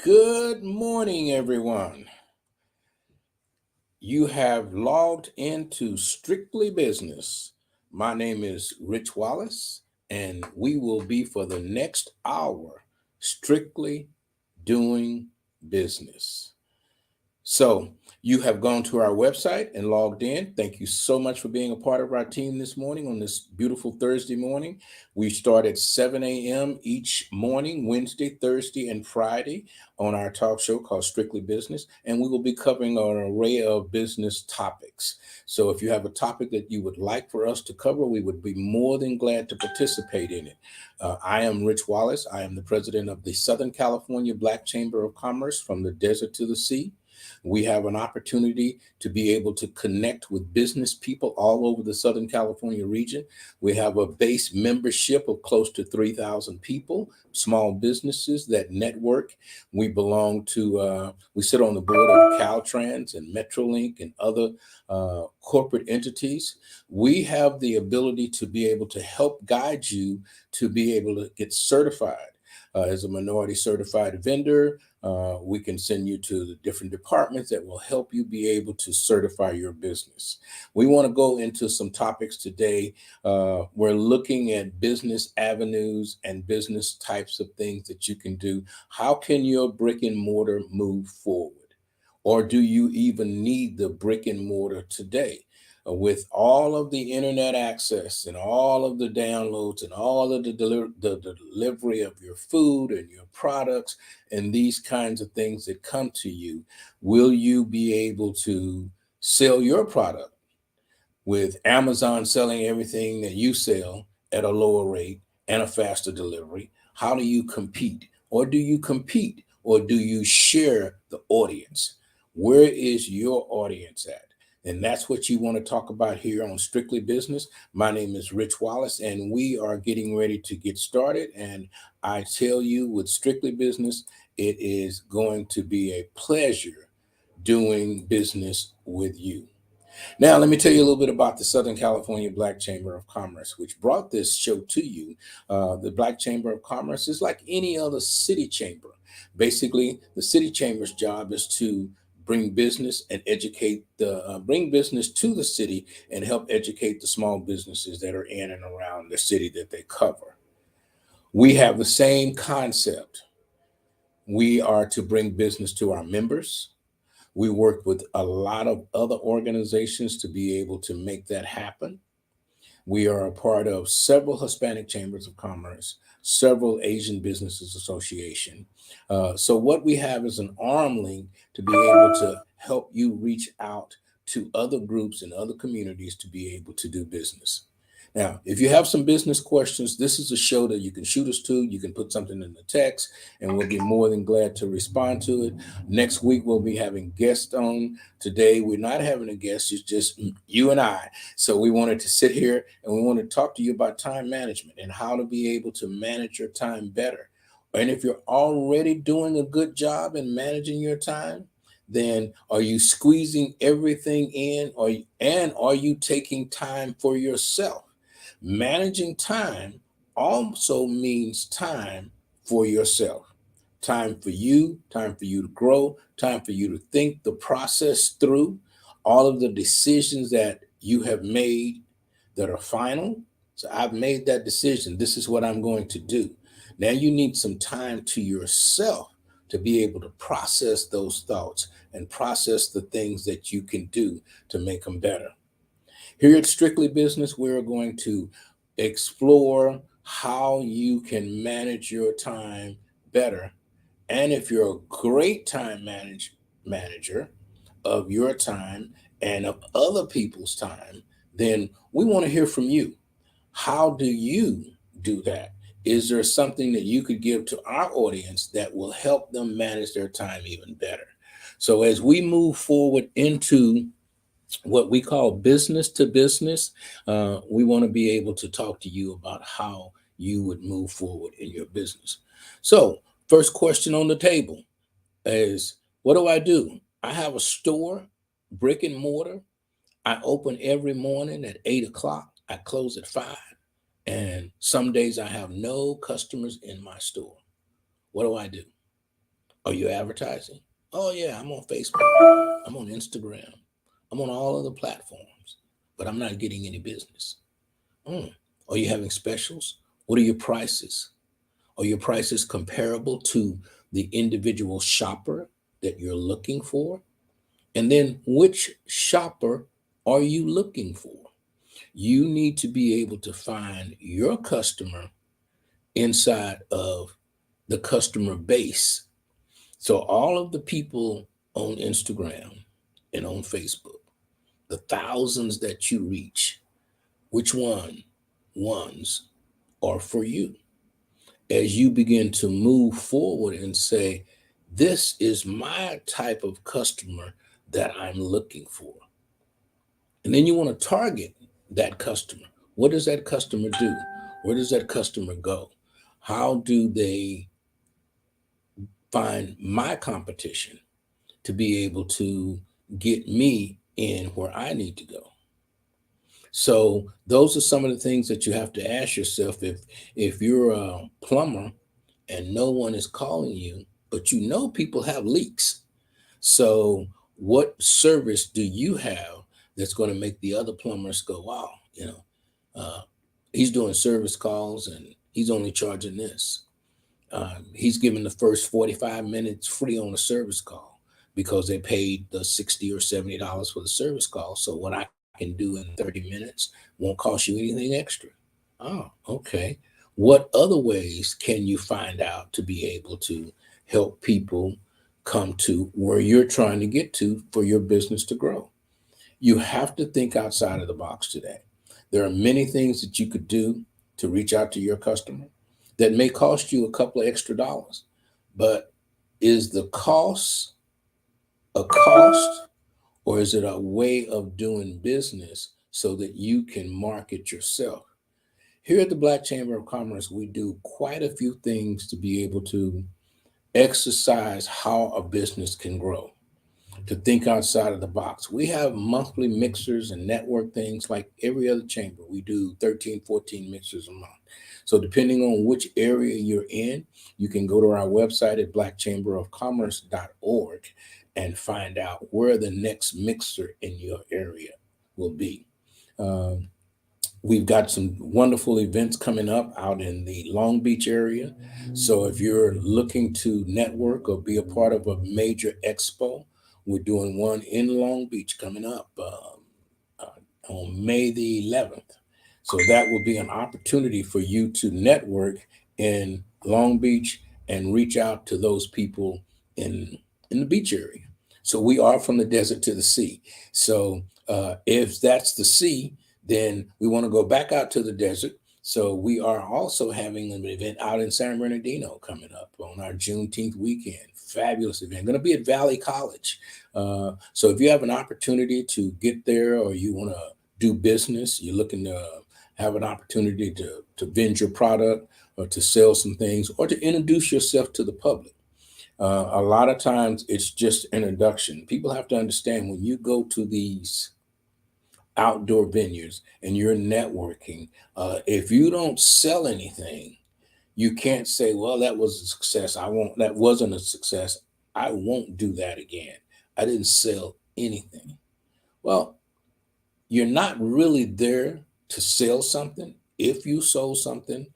Good morning, everyone. You have logged into Strictly Business. My name is Rich Wallace, and we will be for the next hour strictly doing business. So, you have gone to our website and logged in. Thank you so much for being a part of our team this morning on this beautiful Thursday morning. We start at 7 a.m. each morning, Wednesday, Thursday, and Friday on our talk show called Strictly Business. And we will be covering an array of business topics. So, if you have a topic that you would like for us to cover, we would be more than glad to participate in it. I am Rich Wallace. I am the president of the Southern California Black Chamber of Commerce from the desert to the sea. We have an opportunity to be able to connect with business people all over the Southern California region. We have a base membership of close to 3,000 people, small businesses that network. We sit on the board of Caltrans and Metrolink and other corporate entities. We have the ability to be able to help guide you to be able to get certified. As a minority certified vendor, we can send you to the different departments that will help you be able to certify your business. We want to go into some topics today. We're looking at business avenues and business types of things that you can do. How can your brick and mortar move forward? Or do you even need the brick and mortar today? With all of the internet access and all of the downloads and all of the delivery of your food and your products and these kinds of things that come to you, will you be able to sell your product with Amazon selling everything that you sell at a lower rate and a faster delivery? How do you compete? Or do you compete? Or do you share the audience? Where is your audience at? And that's what you want to talk about here on Strictly Business. My name is Rich Wallace, and we are getting ready to get started. And I tell you, with Strictly Business, it is going to be a pleasure doing business with you. Now, let me tell you a little bit about the Southern California Black Chamber of Commerce, which brought this show to you. The Black Chamber of Commerce is like any other city chamber. Basically, the city chamber's job is to bring business to the city and help educate the small businesses that are in and around the city that they cover. We have the same concept. We are to bring business to our members. We work with a lot of other organizations to be able to make that happen. We are a part of several Hispanic chambers of commerce, several Asian businesses association. So what we have is an arm link to be able to help you reach out to other groups and other communities to be able to do business. Now, if you have some business questions, this is a show that you can shoot us to. You can put something in the text, and we'll be more than glad to respond to it. Next week, we'll be having guests on. Today, we're not having a guest, it's just you and I. So we wanted to sit here and we want to talk to you about time management and how to be able to manage your time better. And if you're already doing a good job in managing your time, then are you squeezing everything in, and are you taking time for yourself? Managing time also means time for yourself. Time for you to grow, time for you to think the process through, all of the decisions that you have made that are final. So I've made that decision. This is what I'm going to do. Now you need some time to yourself to be able to process those thoughts and process the things that you can do to make them better. Here at Strictly Business, we're going to explore how you can manage your time better. And if you're a great manager of your time and of other people's time, then we want to hear from you. How do you do that? Is there something that you could give to our audience that will help them manage their time even better? So as we move forward into what we call business to business, we want to be able to talk to you about how you would move forward in your business. So, first question on the table is, what do I do? I have a store, brick and mortar. I open every morning at 8 o'clock. I close at 5. And some days I have no customers in my store. What do I do? Are you advertising? Oh, yeah, I'm on Facebook. I'm on Instagram. I'm on all other platforms, but I'm not getting any business. Mm. Are you having specials? What are your prices? Are your prices comparable to the individual shopper that you're looking for? And then which shopper are you looking for? You need to be able to find your customer inside of the customer base. So all of the people on Instagram and on Facebook, the thousands that you reach, which ones are for you? As you begin to move forward and say, this is my type of customer that I'm looking for. And then you want to target that customer. What does that customer do? Where does that customer go? How do they find my competition to be able to get me in where I need to go? So those are some of the things that you have to ask yourself. If you're a plumber and no one is calling you, but you know people have leaks. So what service do you have that's going to make the other plumbers go, wow, uh, he's doing service calls and he's only charging this. He's giving the first 45 minutes free on a service call because they paid the $60 or $70 for the service call. So what I can do in 30 minutes won't cost you anything extra. Oh, okay. What other ways can you find out to be able to help people come to where you're trying to get to for your business to grow? You have to think outside of the box today. There are many things that you could do to reach out to your customer that may cost you a couple of extra dollars. But is the cost a cost, or is it a way of doing business so that you can market yourself? Here at the Black Chamber of Commerce, we do quite a few things to be able to exercise how a business can grow, to think outside of the box. We have monthly mixers and network things like every other chamber. We do 13, 14 mixers a month. So depending on which area you're in, you can go to our website at blackchamberofcommerce.org and find out where the next mixer in your area will be. Um, We've got some wonderful events coming up out in the Long Beach area. So if you're looking to network or be a part of a major expo, we're doing one in Long Beach coming up on May the 11th. So that will be an opportunity for you to network in Long Beach and reach out to those people in in the beach area. So we are from the desert to the sea. So if that's the sea, then we want to go back out to the desert. So we are also having an event out in San Bernardino coming up on our Juneteenth weekend. Fabulous event. Going to be at Valley College. So if you have an opportunity to get there or you want to do business, you're looking to have an opportunity to vend your product or to sell some things or to introduce yourself to the public. A lot of times it's just introduction. People have to understand when you go to these outdoor venues and you're networking, if you don't sell anything, you can't say, well, that was a success. That wasn't a success. I won't do that again. I didn't sell anything. Well, you're not really there to sell something. If you sold something,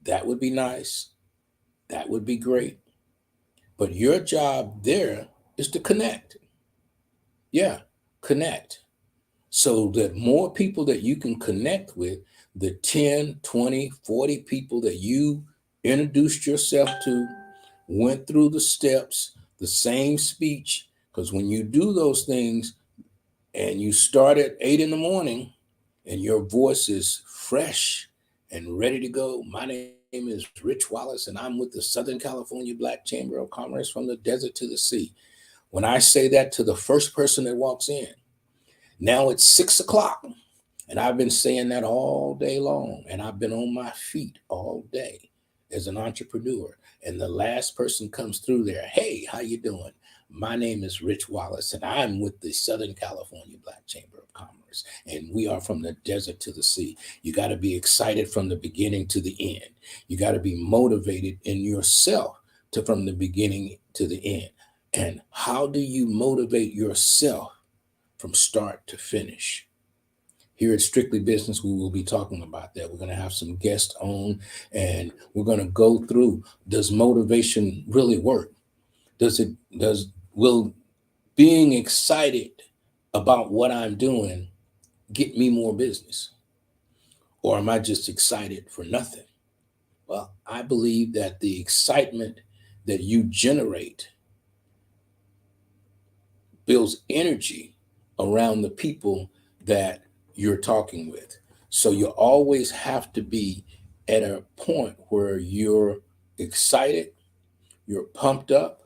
that would be nice. That would be great. But your job there is to connect. Yeah, connect. So that more people that you can connect with, the 10, 20, 40 people that you introduced yourself to, went through the steps, the same speech. Because when you do those things and you start at 8 in the morning and your voice is fresh and ready to go, my name is Rich Wallace, and I'm with the Southern California Black Chamber of Commerce from the desert to the sea. When I say that to the first person that walks in, now it's 6 o'clock. And I've been saying that all day long. And I've been on my feet all day as an entrepreneur. And the last person comes through there. Hey, how you doing? My name is Rich Wallace, and I'm with the Southern California Black Chamber of Commerce. And we are from the desert to the sea. You got to be excited from the beginning to the end. You got to be motivated in yourself from the beginning to the end. And how do you motivate yourself from start to finish? Here at Strictly Business, we will be talking about that. We're going to have some guests on, and we're going to go through, does motivation really work? Will being excited about what I'm doing get me more business? Or am I just excited for nothing? Well, I believe that the excitement that you generate builds energy around the people that you're talking with. So you always have to be at a point where you're excited, you're pumped up,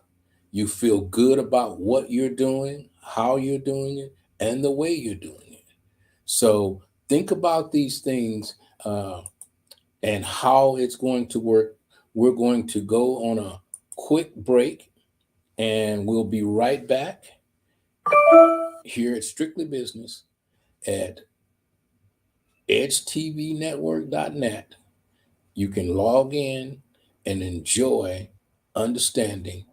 you feel good about what you're doing, how you're doing it, and the way you're doing it. So think about these things and how it's going to work. We're going to go on a quick break and we'll be right back here at Strictly Business at edgetvnetwork.net. You can log in and enjoy understanding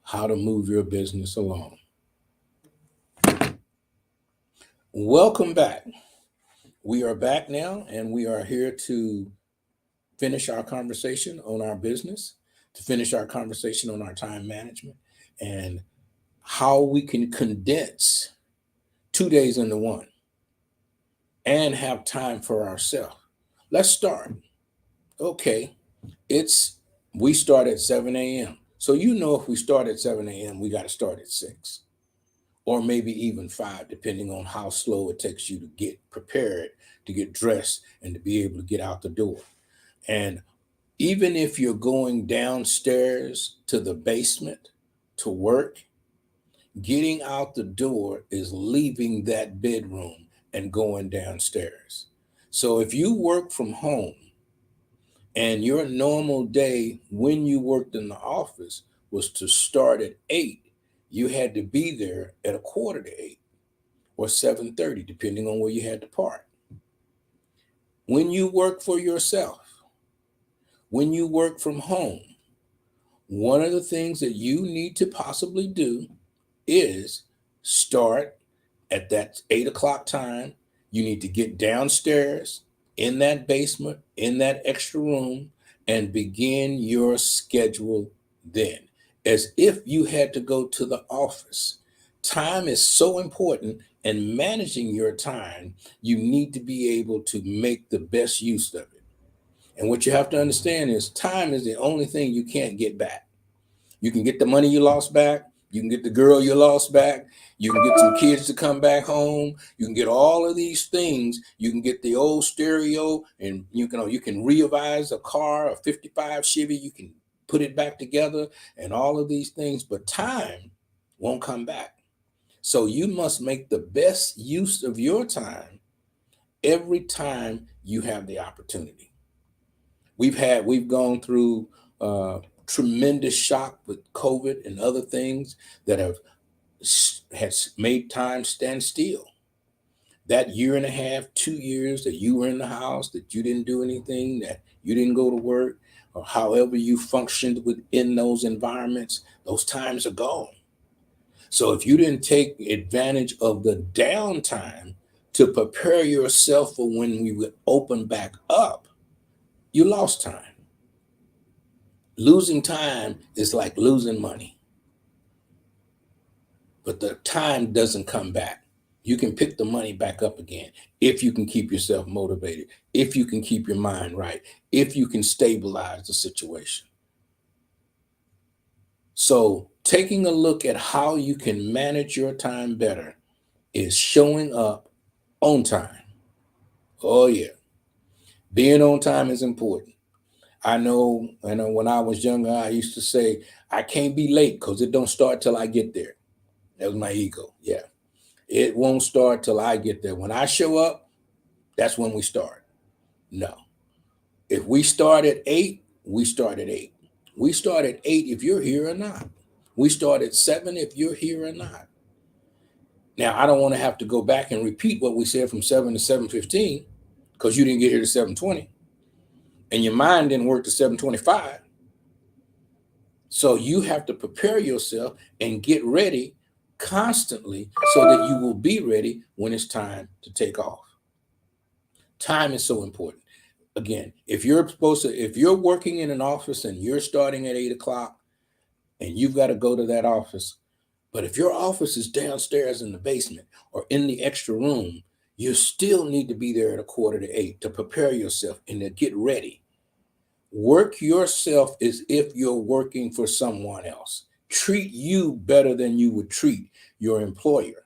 how to move your business along. Welcome back. We are back now, and we are here to finish our conversation on our business, to finish our conversation on our time management, and how we can condense 2 days into one and have time for ourselves. Let's start. Okay, we start at 7 a.m. So if we start at 7 a.m., we got to start at 6 or maybe even 5, depending on how slow it takes you to get prepared, to get dressed, and to be able to get out the door. And even if you're going downstairs to the basement to work, getting out the door is leaving that bedroom and going downstairs. So if you work from home and your normal day when you worked in the office was to start at 8, you had to be there at 7:45 or 7:30, depending on where you had to park. When you work for yourself, when you work from home, one of the things that you need to possibly do is start at that 8 o'clock time. You need to get downstairs in that basement, in that extra room, and begin your schedule then, as if you had to go to the office. Time is so important, and managing your time, you need to be able to make the best use of it. And what you have to understand is time is the only thing you can't get back. You can get the money you lost back. You can get the girl you lost back. You can get some kids to come back home. You can get all of these things. You can get the old stereo, and you can revise a car, a 55 Chevy. You can put it back together and all of these things, but time won't come back. So you must make the best use of your time every time you have the opportunity. We've gone through tremendous shock with COVID and other things that has made time stand still. That year and a half, 2 years that you were in the house, that you didn't do anything, that you didn't go to work, or however you functioned within those environments, those times are gone. So if you didn't take advantage of the downtime to prepare yourself for when we would open back up, you lost time. Losing time is like losing money, but the time doesn't come back. You can pick the money back up again if you can keep yourself motivated, if you can keep your mind right, if you can stabilize the situation. So taking a look at how you can manage your time better is showing up on time. Oh yeah. Being on time is important. I know when I was younger, I used to say, I can't be late because it don't start till I get there. That was my ego. Yeah. It won't start till I get there. When I show up, that's when we start. No. If we start at 8, we start at 8. We start at 8 if you're here or not. We start at 7 if you're here or not. Now, I don't want to have to go back and repeat what we said from 7 to 7:15 because you didn't get here to 7:20 and your mind didn't work to 7:25. So you have to prepare yourself and get ready constantly so that you will be ready when it's time to take off. Time is so important. Again, if you're working in an office and you're starting at 8 o'clock and you've got to go to that office, but if your office is downstairs in the basement or in the extra room, you still need to be there at 7:45 to prepare yourself and to get ready. Work yourself as if you're working for someone else. Treat you better than you would treat your employer.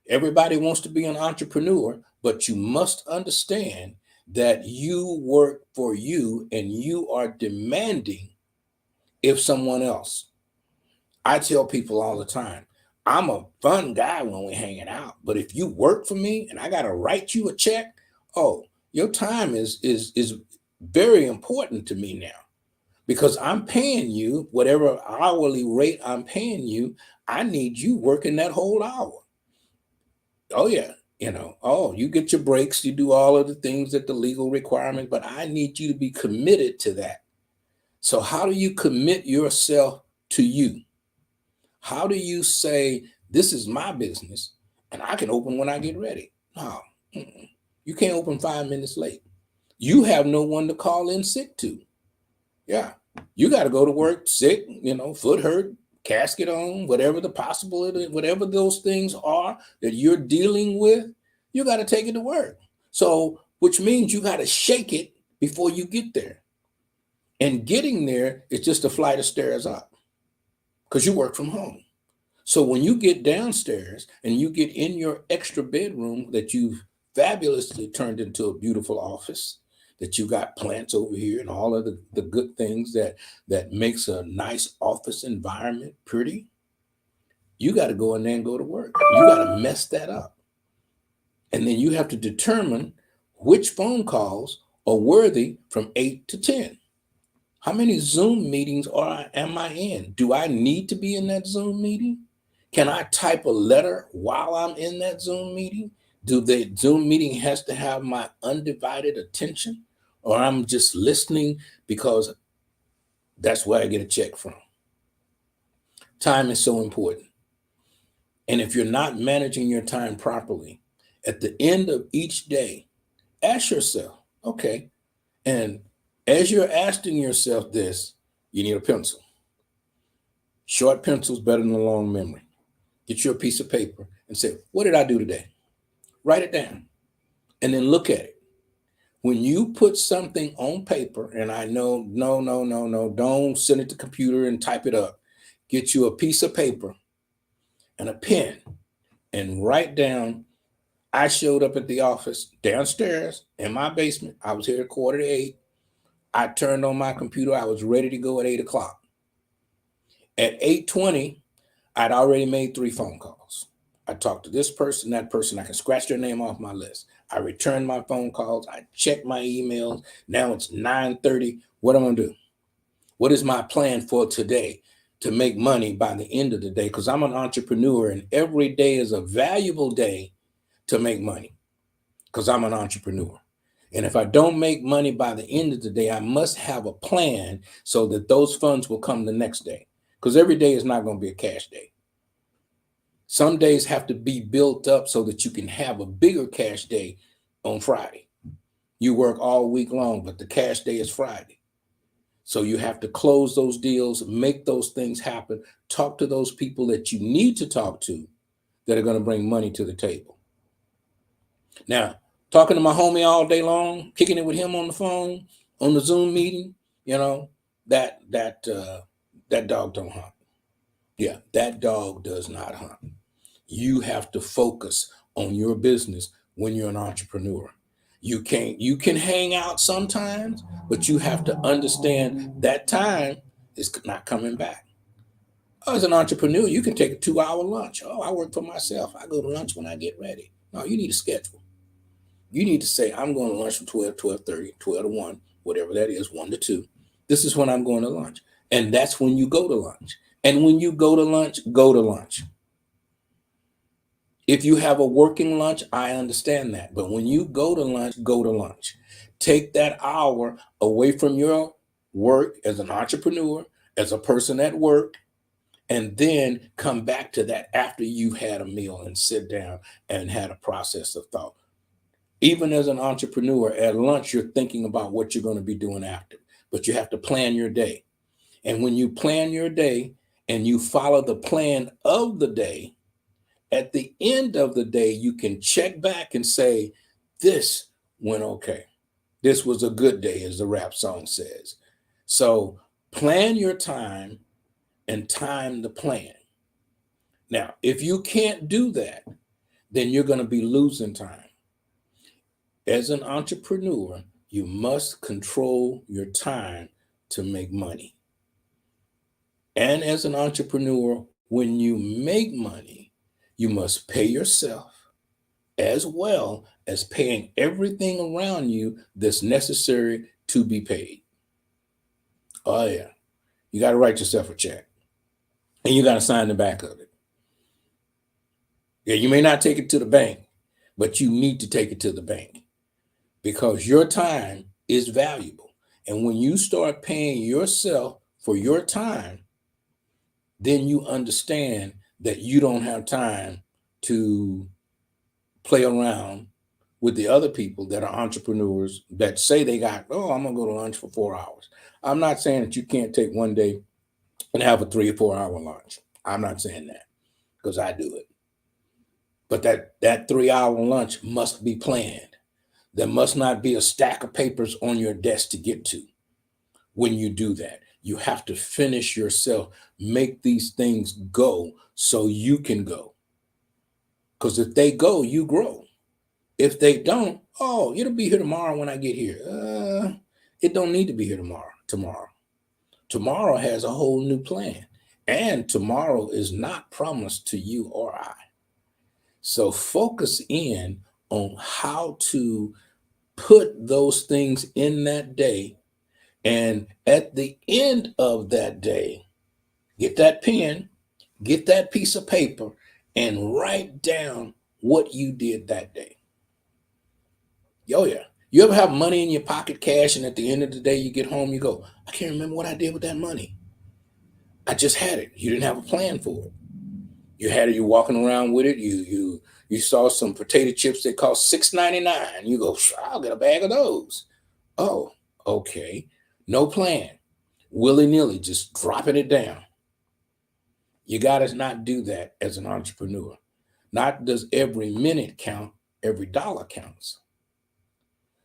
Everybody wants to be an entrepreneur, but you must understand that you work for you and you are demanding if someone else. I tell people all the time, I'm a fun guy when we're hanging out, but if you work for me and I got to write you a check, oh, your time is very important to me now because I'm paying you whatever hourly rate I'm paying you. I need you working that whole hour. Oh yeah, oh, you get your breaks, you do all of the things that the legal requirement, but I need you to be committed to that. So how do you commit yourself to you? How do you say, this is my business and I can open when I get ready? No, you can't open 5 minutes late. You have no one to call in sick to. Yeah, you got to go to work sick, foot hurt, casket on, whatever the possibility, whatever those things are that you're dealing with, you got to take it to work. So, which means you got to shake it before you get there. And getting there is just a flight of stairs up because you work from home. So when you get downstairs and you get in your extra bedroom that you've fabulously turned into a beautiful office, that you got plants over here and all of the good things that makes a nice office environment pretty, you got to go in there and go to work. You got to mess that up. And then you have to determine which phone calls are worthy from 8 to 10. How many Zoom meetings am I in? Do I need to be in that Zoom meeting? Can I type a letter while I'm in that Zoom meeting? Do the Zoom meeting has to have my undivided attention? Or I'm just listening because that's where I get a check from? Time is so important. And if you're not managing your time properly, at the end of each day, ask yourself, okay, and as you're asking yourself this, you need a pencil. Short pencil's better than a long memory. Get you a piece of paper and say, what did I do today? Write it down and then look at it. When you put something on paper, and I know, no, don't send it to the computer and type it up. Get you a piece of paper and a pen and write down, I showed up at the office downstairs in my basement. I was here at 7:45. I turned on my computer. I was ready to go at 8 o'clock. At 8:20, I'd already made 3 phone calls. I talked to this person, that person. I can scratch their name off my list. I returned my phone calls. I checked my emails. Now it's 9:30. What am I going to do? What is my plan for today to make money by the end of the day? Because I'm an entrepreneur and every day is a valuable day to make money because I'm an entrepreneur. And if I don't make money by the end of the day, I must have a plan so that those funds will come the next day. Because every day is not going to be a cash day. Some days have to be built up so that you can have a bigger cash day on Friday. You work all week long, but the cash day is Friday. So you have to close those deals, make those things happen, talk to those people that you need to talk to that are going to bring money to the table. Now, talking to my homie all day long, kicking it with him on the phone, on the Zoom meeting, that dog don't hunt. Yeah, that dog does not hunt. You have to focus on your business when you're an entrepreneur. You can hang out sometimes, but you have to understand that time is not coming back. As an entrepreneur, you can take a 2-hour lunch. Oh, I work for myself. I go to lunch when I get ready. No, you need a schedule. You need to say, I'm going to lunch from 12, 12:30, 12 to 1, whatever that is, 1 to 2. This is when I'm going to lunch. And that's when you go to lunch. And when you go to lunch, go to lunch. If you have a working lunch, I understand that. But when you go to lunch, go to lunch. Take that hour away from your work as an entrepreneur as a person at work, and then come back to that after you've had a meal and sit down and had a process of thought. Even as an entrepreneur, at lunch, you're thinking about what you're going to be doing after, but you have to plan your day. And when you plan your day and you follow the plan of the day, at the end of the day, you can check back and say, this went okay. This was a good day, as the rap song says. So plan your time and time the plan. Now, if you can't do that, then you're going to be losing time. As an entrepreneur, you must control your time to make money. And as an entrepreneur, when you make money, you must pay yourself as well as paying everything around you that's necessary to be paid. Oh, yeah. You got to write yourself a check and you got to sign the back of it. Yeah, you may not take it to the bank, but you need to take it to the bank because your time is valuable. And when you start paying yourself for your time, then you understand that you don't have time to play around with the other people that are entrepreneurs that say they got, oh, I'm going to go to lunch for 4 hours. I'm not saying that you can't take one day and have a 3 or 4 hour lunch. I'm not saying that because I do it. But that 3 hour lunch must be planned. There must not be a stack of papers on your desk to get to. When you do that, you have to finish yourself, make these things go so you can go. Because if they go, you grow. If they don't, oh, it'll be here tomorrow when I get here. It don't need to be here tomorrow. Tomorrow has a whole new plan. And tomorrow is not promised to you or I. So focus in on how to put those things in that day. And at the end of that day, get that pen, get that piece of paper, and write down what you did that day. Oh, yeah. You ever have money in your pocket, cash, and at the end of the day, you get home, you go, I can't remember what I did with that money. I just had it. You didn't have a plan for it. You had it, you're walking around with it. You saw some potato chips that cost $6.99. You go, I'll get a bag of those. Oh, okay. No plan. Willy-nilly, just dropping it down. You got to not do that as an entrepreneur. Not does every minute count, every dollar counts.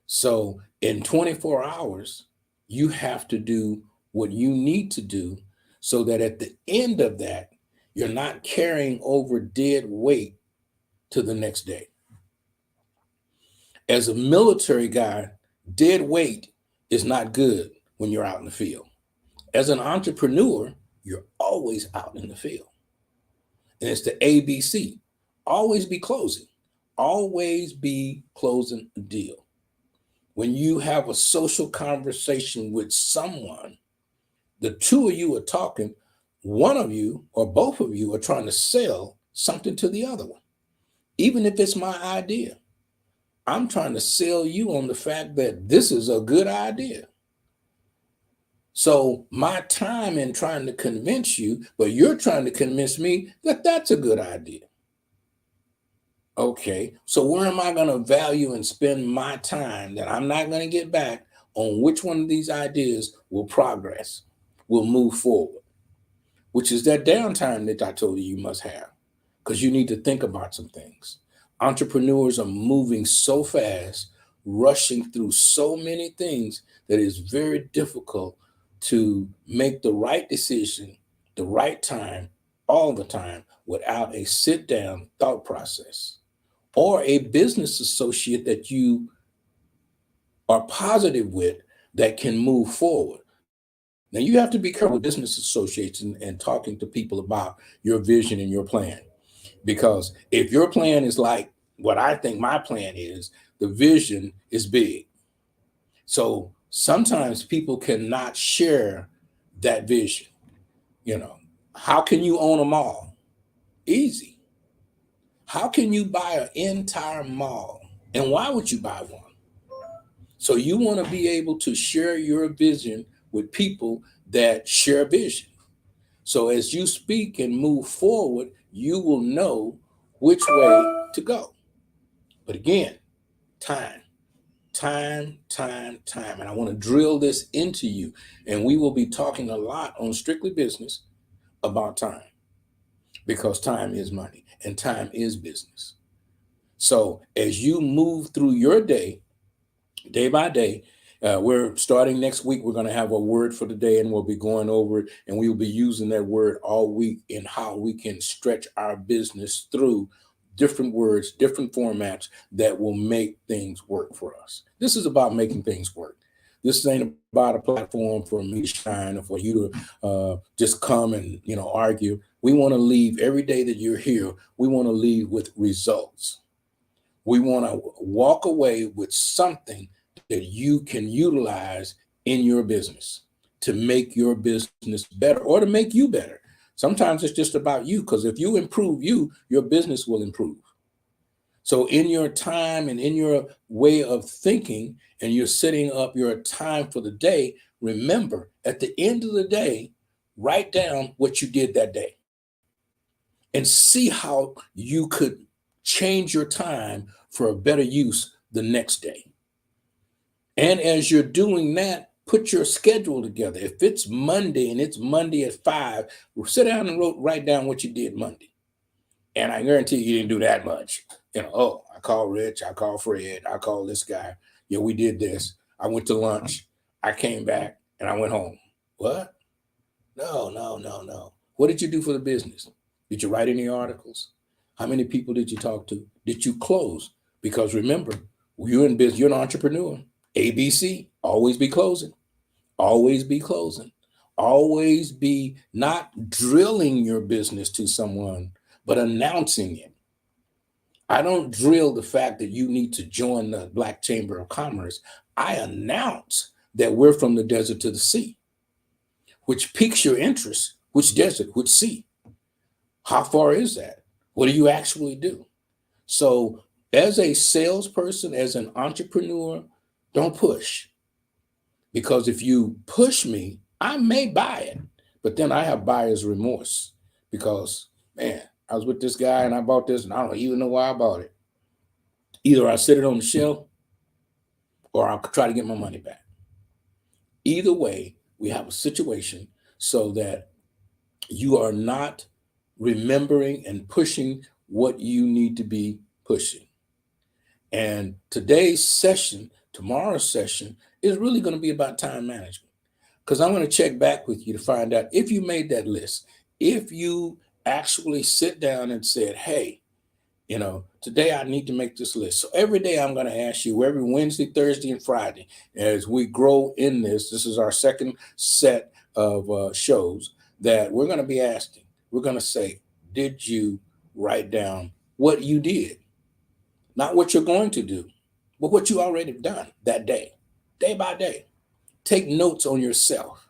So in 24 hours, you have to do what you need to do so that at the end of that, you're not carrying over dead weight to the next day. As a military guy, dead weight is not good when you're out in the field. As an entrepreneur, you're always out in the field. And it's the ABC. Always be closing. Always be closing a deal. When you have a social conversation with someone, the two of you are talking, one of you or both of you are trying to sell something to the other one. Even if it's my idea, I'm trying to sell you on the fact that this is a good idea. So my time in trying to convince you, but you're trying to convince me that that's a good idea. Okay, so where am I going to value and spend my time that I'm not going to get back on which one of these ideas will progress, will move forward, which is that downtime that I told you must have, because you need to think about some things. Entrepreneurs are moving so fast, rushing through so many things that it's very difficult to make the right decision, the right time, all the time, without a sit-down thought process or a business associate that you are positive with that can move forward. Now, you have to be careful with business associates and talking to people about your vision and your plan. Because if your plan is like what I think my plan is, the vision is big. So sometimes people cannot share that vision. You know, how can you own a mall? Easy. How can you buy an entire mall? And why would you buy one? So you want to be able to share your vision with people that share vision. So as you speak and move forward, you will know which way to go. But again, time, time. And I want to drill this into you. And we will be talking a lot on Strictly Business about time, because time is money and time is business. So as you move through your day, day by day, we're starting next week. We're going to have a word for the day, and we'll be going over it, and we will be using that word all week in how we can stretch our business through different words, different formats that will make things work for us. This is about making things work. This ain't about a platform for me to shine or for you to just come and argue. We want to leave every day that you're here. We want to leave with results. We want to walk away with something that you can utilize in your business to make your business better or to make you better. Sometimes it's just about you, because if you improve you, your business will improve. So in your time and in your way of thinking, and you're setting up your time for the day, remember at the end of the day, write down what you did that day and see how you could change your time for a better use the next day. And as you're doing that, put your schedule together. If it's Monday and it's Monday at 5, sit down and write down what you did Monday. And I guarantee you didn't do that much. Oh, I called Rich, I called Fred, I called this guy. Yeah, we did this. I went to lunch, I came back, and I went home. What? No. What did you do for the business? Did you write any articles? How many people did you talk to? Did you close? Because remember, you're in business, you're an entrepreneur. ABC, always be closing. Always be closing. Always be not drilling your business to someone, but announcing it. I don't drill the fact that you need to join the Black Chamber of Commerce. I announce that we're from the desert to the sea, which piques your interest. Which desert? Which sea? How far is that? What do you actually do? So as a salesperson, as an entrepreneur, don't push. Because if you push me, I may buy it, but then I have buyer's remorse because, man, I was with this guy and I bought this and I don't even know why I bought it. Either I sit it on the shelf or I'll try to get my money back. Either way, we have a situation so that you are not remembering and pushing what you need to be pushing. And today's session, tomorrow's session, is really going to be about time management, because I'm going to check back with you to find out if you made that list, if you actually sit down and said, hey, today I need to make this list. So every day I'm going to ask you, every Wednesday, Thursday, and Friday, as we grow in this is our second set of shows that we're going to be asking. We're going to say, did you write down what you did? Not what you're going to do, but what you already done that day by day. Take notes on yourself.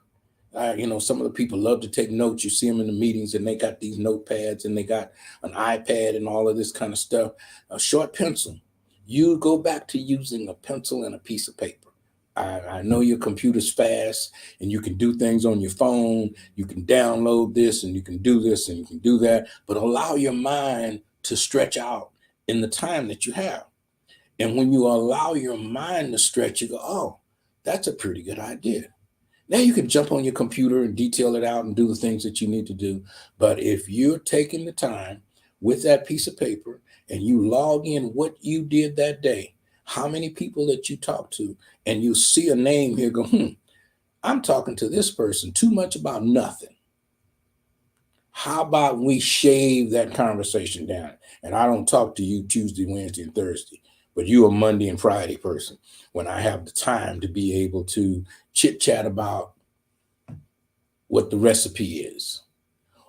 Some of the people love to take notes. You see them in the meetings and they got these notepads and they got an iPad and all of this kind of stuff. A short pencil. You go back to using a pencil and a piece of paper. I know your computer's fast and you can do things on your phone. You can download this and you can do this and you can do that, but allow your mind to stretch out in the time that you have. And when you allow your mind to stretch, you go, oh, that's a pretty good idea. Now you can jump on your computer and detail it out and do the things that you need to do. But if you're taking the time with that piece of paper and you log in what you did that day, how many people that you talked to, and you see a name here, go, I'm talking to this person too much about nothing. How about we shave that conversation down? And I don't talk to you Tuesday, Wednesday, and Thursday, but you're a Monday and Friday person when I have the time to be able to chit chat about what the recipe is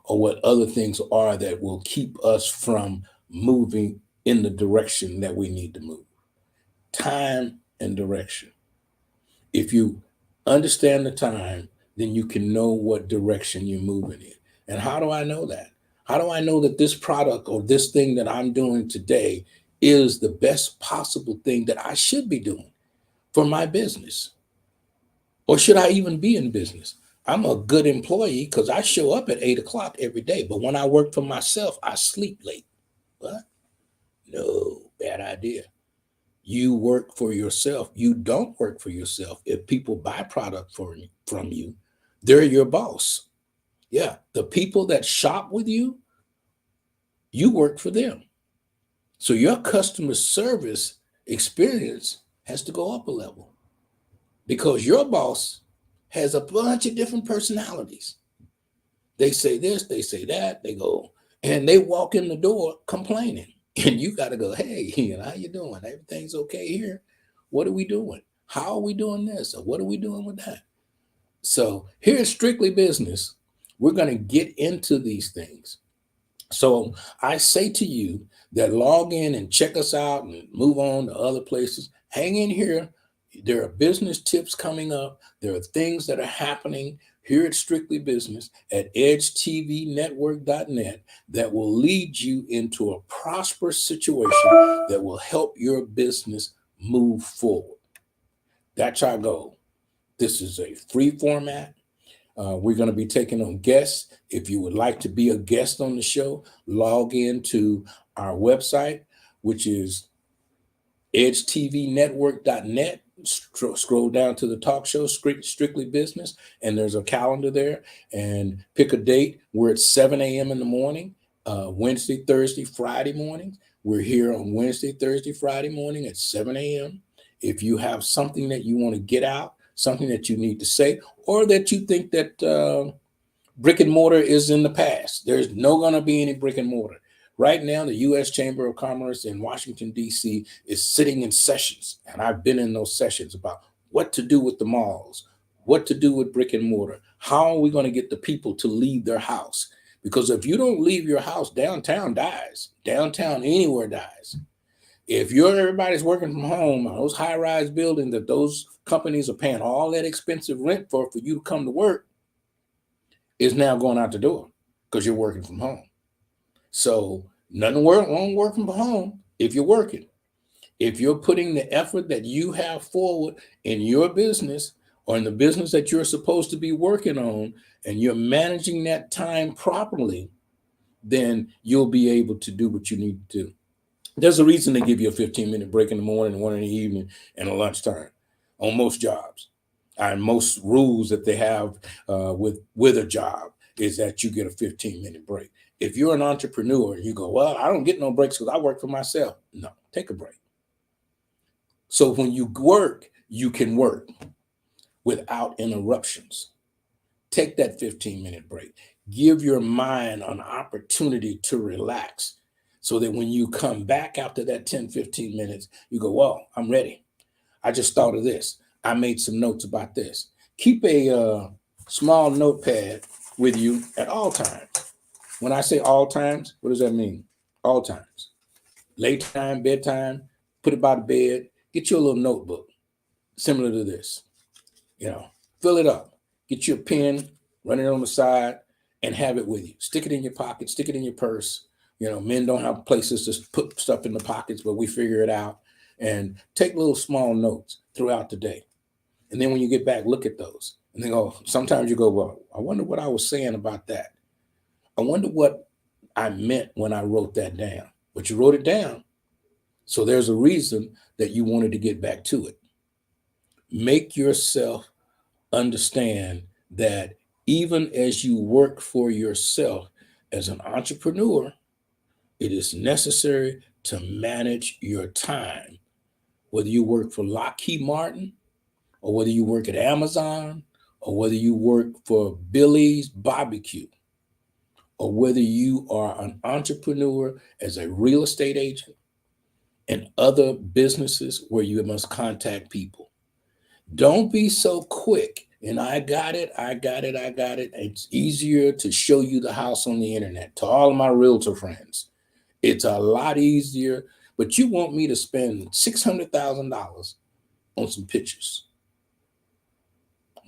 or what other things are that will keep us from moving in the direction that we need to move. Time and direction. If you understand the time, then you can know what direction you're moving in. And how do I know that? How do I know that this product or this thing that I'm doing today is the best possible thing that I should be doing for my business? Or should I even be in business? I'm a good employee because I show up at 8 o'clock every day. But when I work for myself, I sleep late. What? No, bad idea. You work for yourself. You don't work for yourself. If people buy product from you, they're your boss. Yeah, the people that shop with you, you work for them. So your customer service experience has to go up a level because your boss has a bunch of different personalities. They say this, they say that, they go, and they walk in the door complaining. And you got to go, hey, how you doing? Everything's okay here. What are we doing? How are we doing this? Or what are we doing with that? So here's Strictly Business. We're going to get into these things. So I say to you that log in and check us out and move on to other places. Hang in here. There are business tips coming up. There are things that are happening here at Strictly Business at edgetvnetwork.net that will lead you into a prosperous situation that will help your business move forward. That's our goal. This is a free format. We're going to be taking on guests. If you would like to be a guest on the show, log into our website, which is edgetvnetwork.net. Scroll down to the talk show, Strictly Business, and there's a calendar there. And pick a date. We're at 7 a.m. in the morning, Wednesday, Thursday, Friday mornings. We're here on Wednesday, Thursday, Friday morning at 7 a.m. If you have something that you want to get out, something that you need to say, or that you think that brick and mortar is in the past, there's no going to be any brick and mortar. Right now, the U.S. Chamber of Commerce in Washington, D.C. is sitting in sessions, and I've been in those sessions about what to do with the malls, what to do with brick and mortar. How are we going to get the people to leave their house? Because if you don't leave your house, downtown dies. Downtown anywhere dies. If everybody's working from home, those high-rise buildings that those companies are paying all that expensive rent for you to come to work is now going out the door because you're working from home. So nothing wrong working from home if you're working. If you're putting the effort that you have forward in your business or in the business that you're supposed to be working on, and you're managing that time properly, then you'll be able to do what you need to do. There's a reason they give you a 15-minute break in the morning, one in the evening, and a lunchtime on most jobs. And most rules that they have with a job is that you get a 15-minute break. If you're an entrepreneur, you go, well, I don't get no breaks because I work for myself. No, take a break. So when you work, you can work without interruptions. Take that 15-minute break. Give your mind an opportunity to relax so that when you come back after that 10, 15 minutes, you go, well, I'm ready. I just thought of this. I made some notes about this. Keep a small notepad with you at all times. When I say all times, what does that mean? All times. Late time, bedtime, put it by the bed. Get you a little notebook similar to this. Fill it up. Get you a pen, run it on the side, and have it with you. Stick it in your pocket, stick it in your purse. Men don't have places to put stuff in the pockets, but we figure it out. And take little small notes throughout the day. And then when you get back, look at those. And then sometimes you go, well, I wonder what I was saying about that. I wonder what I meant when I wrote that down. But you wrote it down. So there's a reason that you wanted to get back to it. Make yourself understand that even as you work for yourself as an entrepreneur, it is necessary to manage your time. Whether you work for Lockheed Martin, or whether you work at Amazon, or whether you work for Billy's Barbecue, or whether you are an entrepreneur as a real estate agent and other businesses where you must contact people. Don't be so quick. And I got it. It's easier to show you the house on the internet. To all of my realtor friends, it's a lot easier, but you want me to spend $600,000 on some pictures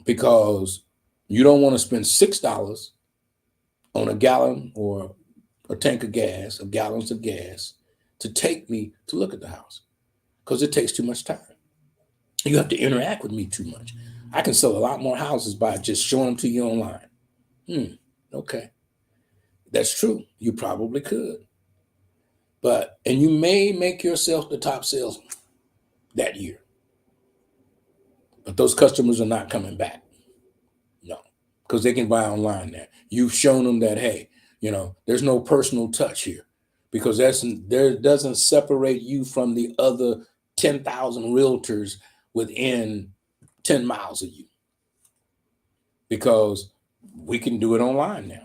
because you don't want to spend $6 on a gallon or a tank of gas, of gallons of gas, to take me to look at the house because it takes too much time. You have to interact with me too much. I can sell a lot more houses by just showing them to you online. Okay. That's true. You probably could. And you may make yourself the top salesman that year. But those customers are not coming back. No, because they can buy online now. You've shown them that, hey, there's no personal touch here, because there doesn't separate you from the other 10,000 realtors within 10 miles of you, because we can do it online now.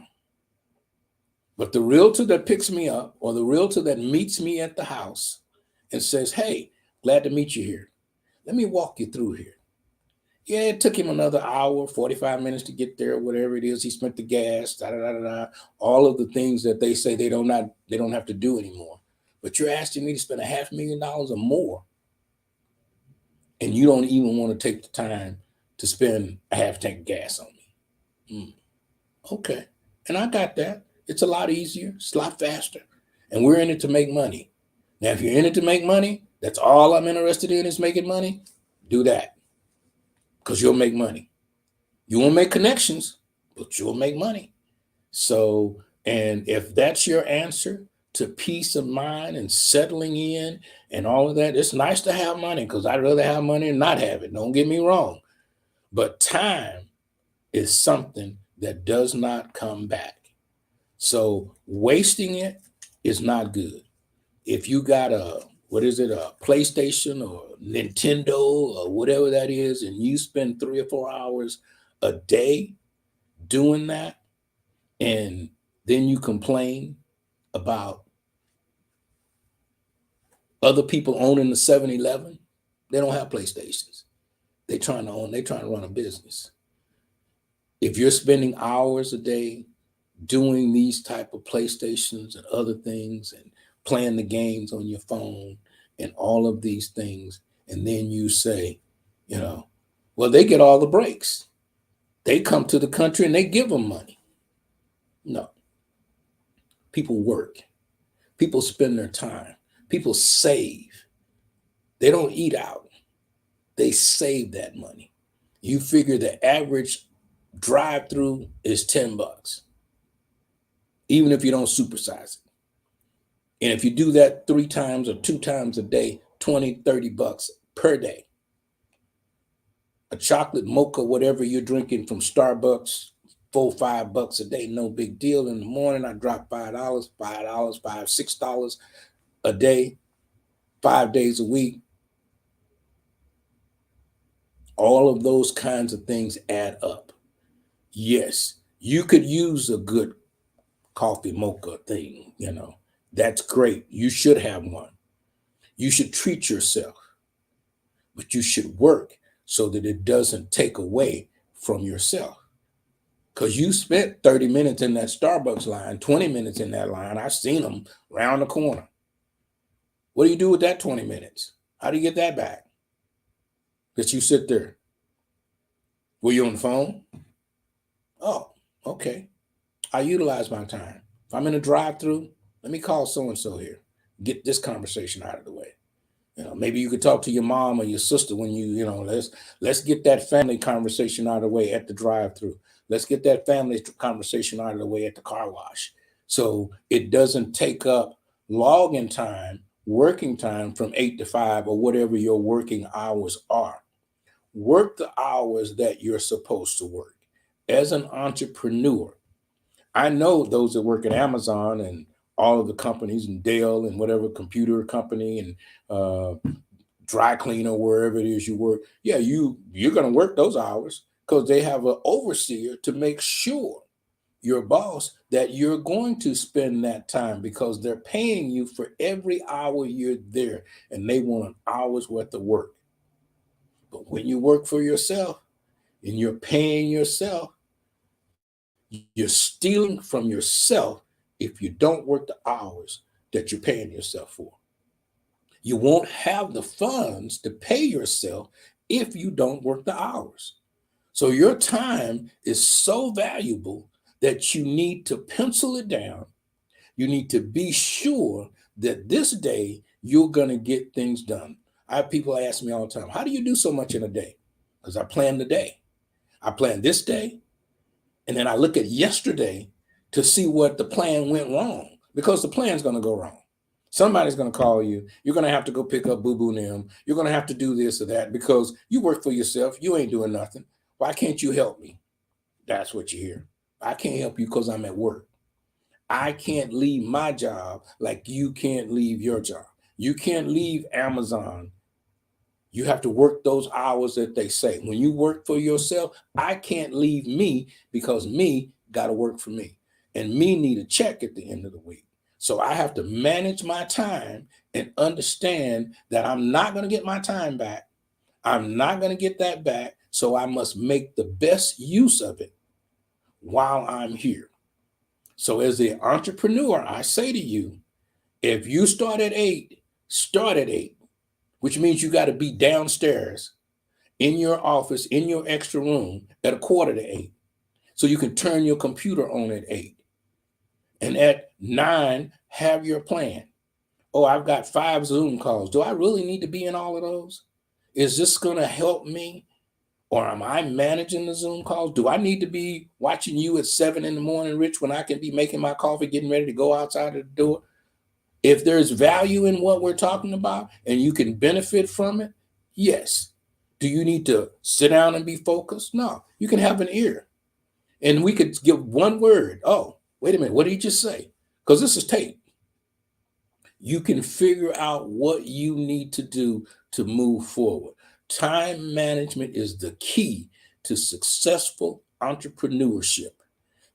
But the realtor that picks me up, or the realtor that meets me at the house and says, hey, glad to meet you here. Let me walk you through here. Yeah, it took him another hour, 45 minutes to get there, whatever it is. He spent the gas, all of the things that they say they don't have to do anymore. But you're asking me to spend $500,000 or more, and you don't even want to take the time to spend a half tank of gas on me. Okay, and I got that. It's a lot easier. It's a lot faster. And we're in it to make money. Now, if you're in it to make money, that's all I'm interested in is making money. Do that. Because you'll make money. You won't make connections, but you'll make money. So, and if that's your answer to peace of mind and settling in and all of that, it's nice to have money, because I'd rather have money and not have it. Don't get me wrong. But time is something that does not come back. So wasting it is not good. If you got a PlayStation or Nintendo or whatever that is, and you spend 3 or 4 hours a day doing that, and then you complain about other people owning the 7-Eleven, they don't have PlayStations. They're trying to run a business. If you're spending hours a day doing these type of PlayStations and other things, and playing the games on your phone and all of these things, and then you say, well, they get all the breaks. They come to the country and they give them money. No. People work. People spend their time. People save. They don't eat out. They save that money. You figure the average drive-through is $10, even if you don't supersize it. And if you do that 3 times or 2 times a day, $20, $30 per day. A chocolate mocha, whatever you're drinking from Starbucks, $4, $5 a day, no big deal. In the morning, I drop $5, $6 a day, 5 days a week. All of those kinds of things add up. Yes, you could use a good coffee mocha thing, That's great. You should have one. You should treat yourself, but you should work so that it doesn't take away from yourself. Because you spent 30 minutes in that Starbucks line, 20 minutes in that line. I've seen them around the corner. What do you do with that 20 minutes? How do you get that back? That you sit there. Were you on the phone? Oh, okay. I utilize my time. If I'm in a drive-through, let me call so-and-so here. Get this conversation out of the way. Maybe you could talk to your mom or your sister when let's get that family conversation out of the way at the drive-through. Let's get that family conversation out of the way at the car wash. So it doesn't take up login time, working time from 8 to 5 or whatever your working hours are. Work the hours that you're supposed to work. As an entrepreneur, I know those that work at Amazon and all of the companies, and Dell and whatever computer company and dry cleaner, wherever it is you work. Yeah, you're going to work those hours because they have an overseer to make sure, your boss, that you're going to spend that time, because they're paying you for every hour you're there, and they want an hour's worth of work. But when you work for yourself and you're paying yourself, you're stealing from yourself if you don't work the hours that you're paying yourself for. You won't have the funds to pay yourself if you don't work the hours. So your time is so valuable that you need to pencil it down. You need to be sure that this day you're going to get things done. I have people ask me all the time, how do you do so much in a day? Because I plan the day. I plan this day, and then I look at yesterday to see what the plan went wrong, because the plan's going to go wrong. Somebody's going to call you. You're going to have to go pick up Boo Boo Nim. You're going to have to do this or that because you work for yourself. You ain't doing nothing. Why can't you help me? That's what you hear. I can't help you because I'm at work. I can't leave my job like you can't leave your job. You can't leave Amazon. You have to work those hours that they say. When you work for yourself, I can't leave me because me got to work for me. And me need a check at the end of the week. So I have to manage my time and understand that I'm not going to get my time back. I'm not going to get that back. So I must make the best use of it while I'm here. So as the entrepreneur, I say to you, if you start at 8, start at 8, which means you got to be downstairs in your office, in your extra room at 7:45, so you can turn your computer on at 8. And at 9, have your plan. Oh, I've got 5 Zoom calls. Do I really need to be in all of those? Is this going to help me? Or am I managing the Zoom calls? Do I need to be watching you at 7 in the morning, Rich, when I can be making my coffee, getting ready to go outside of the door? If there's value in what we're talking about and you can benefit from it, yes. Do you need to sit down and be focused? No, you can have an ear. And we could give one word. Oh, wait a minute. What did he just say? Because this is tape. You can figure out what you need to do to move forward. Time management is the key to successful entrepreneurship.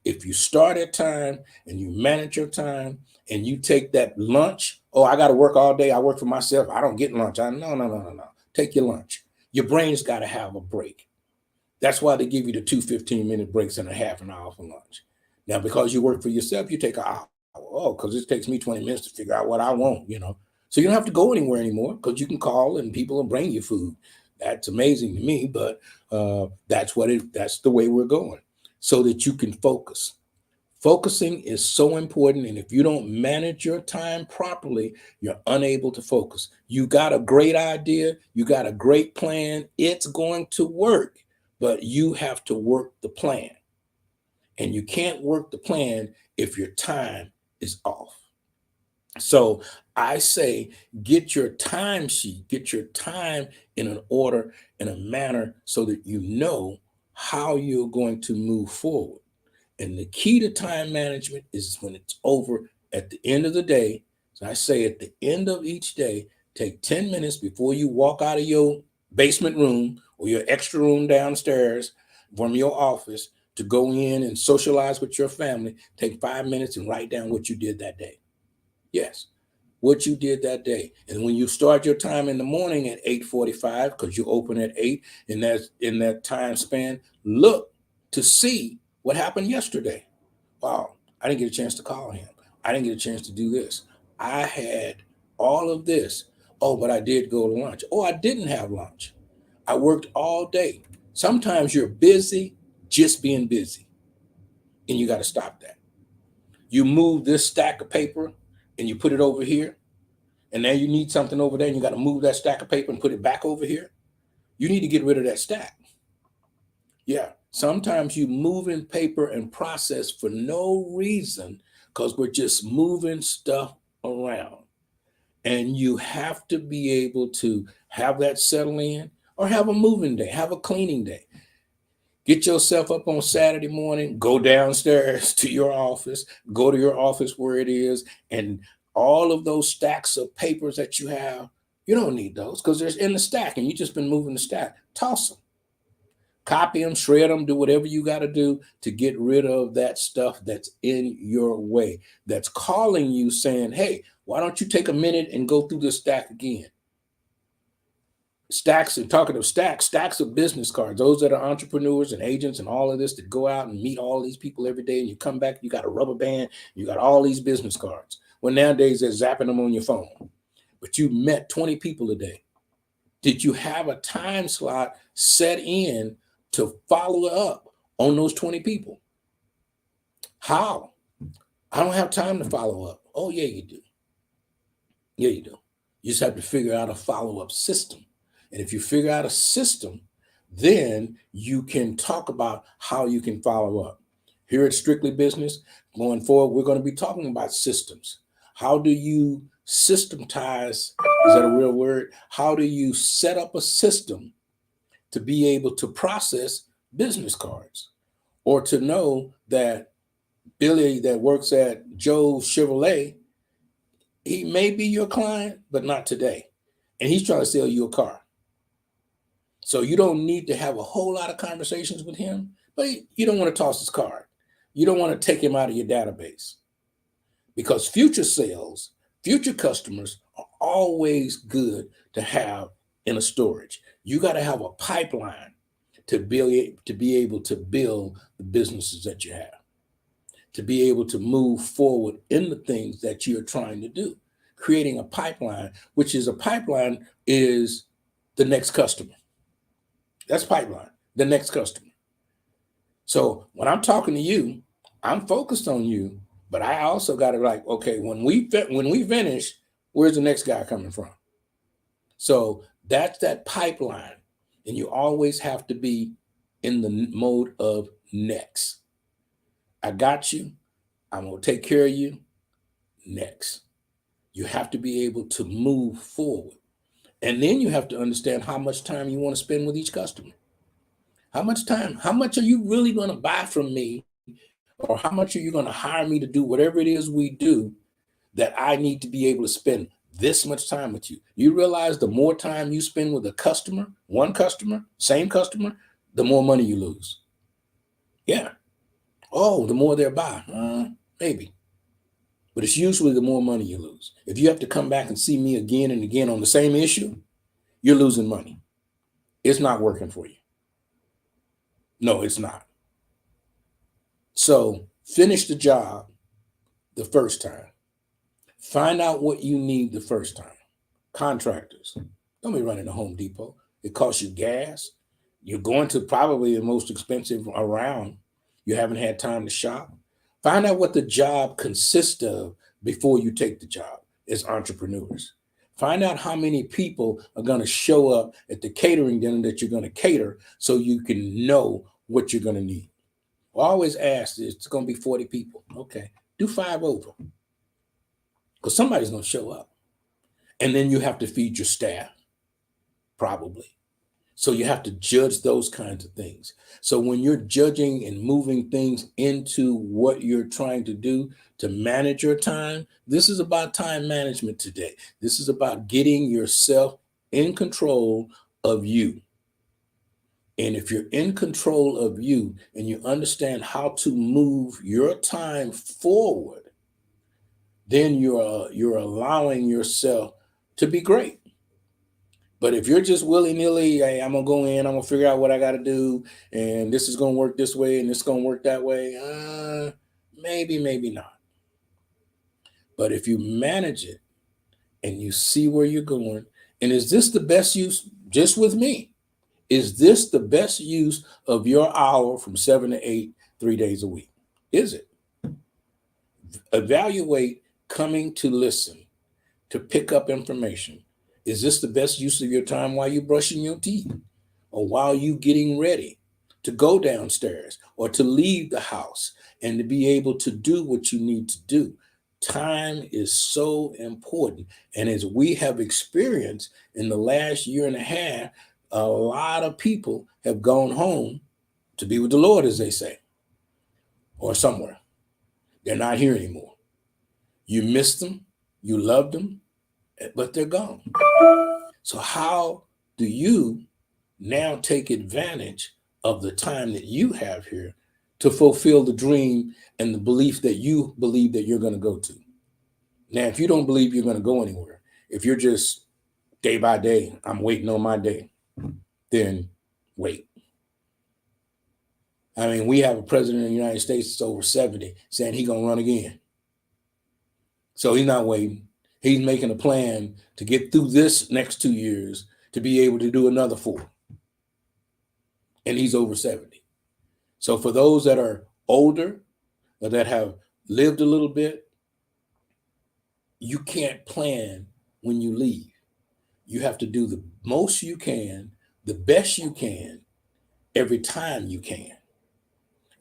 If you start at time and you manage your time and you take that lunch, oh, I got to work all day. I work for myself. I don't get lunch. No. Take your lunch. Your brain's got to have a break. That's why they give you the 2 15-minute breaks and a half an hour for lunch. Now, because you work for yourself, you take an hour. Oh, because it takes me 20 minutes to figure out what I want, So you don't have to go anywhere anymore because you can call and people will bring you food. That's amazing to me, but that's the way we're going, so that you can focus. Focusing is so important. And if you don't manage your time properly, you're unable to focus. You got a great idea, you got a great plan, it's going to work, but you have to work the plan. And you can't work the plan if your time is off. So I say, get your time sheet, get your time in an order, in a manner, so that you know how you're going to move forward. And the key to time management is when it's over at the end of the day. So I say at the end of each day, take 10 minutes before you walk out of your basement room or your extra room downstairs from your office to go in and socialize with your family. Take 5 minutes and write down what you did that day. Yes, what you did that day. And when you start your time in the morning at 8:45, because you open at 8, in that time span, look to see what happened yesterday. Wow, I didn't get a chance to call him. I didn't get a chance to do this. I had all of this. Oh, but I did go to lunch. Oh, I didn't have lunch. I worked all day. Sometimes you're busy just being busy, and you got to stop that. You move this stack of paper and you put it over here, and now you need something over there and you got to move that stack of paper and put it back over here. You need to get rid of that stack. Yeah, sometimes you move in paper and process for no reason because we're just moving stuff around. And you have to be able to have that settle in, or have a moving day, have a cleaning day. Get yourself up on Saturday morning, go downstairs to your office, go to your office where it is, and all of those stacks of papers that you have, you don't need those because they're in the stack and you just been moving the stack. Toss them. Copy them, shred them, do whatever you got to do to get rid of that stuff that's in your way, that's calling you saying, hey, why don't you take a minute and go through this stack again? Stacks, and talking of stacks of business cards, those that are entrepreneurs and agents and all of this, that go out and meet all these people every day, and you come back, you got a rubber band, you got all these business cards. Well, nowadays they're zapping them on your phone, but you met 20 people a day. Did you have a time slot set in to follow up on those 20 people? How? I don't have time to follow up. Oh, yeah, you do. You just have to figure out a follow-up system. And if you figure out a system, Then you can talk about how you can follow up. Here at Strictly Business, going forward, we're going to be talking about systems. How do you systematize? Is that a real word? How do you set up a system to be able to process business cards, or to know that Billy that works at Joe's Chevrolet, he may be your client, but not today. And he's trying to sell you a car. So you don't need to have a whole lot of conversations with him, but you don't want to toss his card. You don't want to take him out of your database, because future sales, future customers are always good to have in a storage. You got to have a pipeline to be able to build the businesses that you have, to be able to move forward in the things that you're trying to do. Creating a pipeline, which is the next customer. That's pipeline, the next customer. So when I'm talking to you, I'm focused on you, but I also got to okay, when we finish, where's the next guy coming from? So that's that pipeline. And you always have to be in the mode of next. I got you. I'm going to take care of you. Next. You have to be able to move forward. And then you have to understand how much time you want to spend with each customer. How much time? How much are you really going to buy from me? Or how much are you going to hire me to do whatever it is we do, that I need to be able to spend this much time with you? You realize the more time you spend with a customer, one customer, same customer, the more money you lose. Yeah. Oh, the more they'll buy. Maybe. But it's usually the more money you lose. If you have to come back and see me again and again on the same issue, you're losing money. It's not working for you. No, it's not. So finish the job the first time. Find out what you need the first time. Contractors, don't be running to Home Depot. It costs you gas. You're going to probably the most expensive around. You haven't had time to shop. Find out what the job consists of before you take the job as entrepreneurs. Find out how many people are going to show up at the catering dinner that you're going to cater, so you can know what you're going to need. I always ask, it's going to be 40 people. Okay, do 5 over, because somebody's going to show up. And then you have to feed your staff, probably. So you have to judge those kinds of things. So when you're judging and moving things into what you're trying to do to manage your time, this is about time management today. This is about getting yourself in control of you. And if you're in control of you and you understand how to move your time forward, then you're allowing yourself to be great. But if you're just willy-nilly, hey, I'm going to go in, I'm going to figure out what I got to do, and this is going to work this way and this is going to work that way, maybe not. But if you manage it and you see where you're going, and is this the best use, just with me, is this the best use of your hour from 7 to 8, 3 days a week? Is it? Evaluate coming to listen, to pick up information. Is this the best use of your time while you're brushing your teeth, or while you getting ready to go downstairs or to leave the house and to be able to do what you need to do? Time is so important. And as we have experienced in the last year and a half, a lot of people have gone home to be with the Lord, as they say, or somewhere. They're not here anymore. You missed them, you loved them, but they're gone. So how do you now take advantage of the time that you have here to fulfill the dream and the belief that you believe that you're going to go to? Now, if you don't believe you're going to go anywhere, if you're just day by day, I'm waiting on my day, then wait. I mean, we have a president of the United States that's over 70 saying he's going to run again. So he's not waiting. He's making a plan to get through this next 2 years to be able to do another 4. And he's over 70. So for those that are older or that have lived a little bit, you can't plan when you leave. You have to do the most you can, the best you can, every time you can.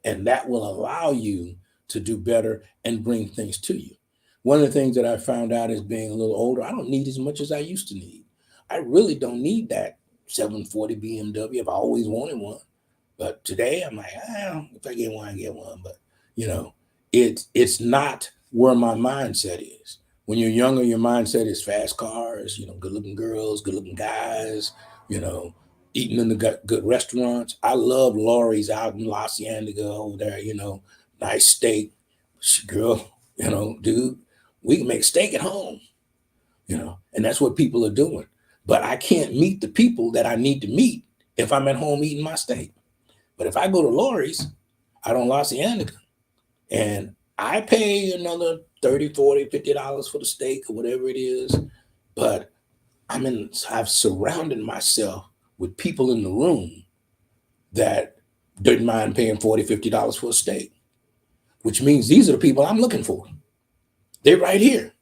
And that will allow you to do better and bring things to you. One of the things that I found out is being a little older, I don't need as much as I used to need. I really don't need that 740 BMW. I've always wanted one. But today I'm like, if I get one, I get one. But you know, it's not where my mindset is. When you're younger, your mindset is fast cars, good looking girls, good looking guys, you know, eating in the good restaurants. I love Lori's out in La Cienega over there, nice steak. Girl, dude, we can make steak at home, and that's what people are doing. But I can't meet the people that I need to meet if I'm at home eating my steak. But if I go to Lori's out on La Cienega and I pay another 30, 40, $50 for the steak or whatever it is, but I've surrounded myself with people in the room that didn't mind paying $40, $50 for a steak, which means these are the people I'm looking for. They're right here.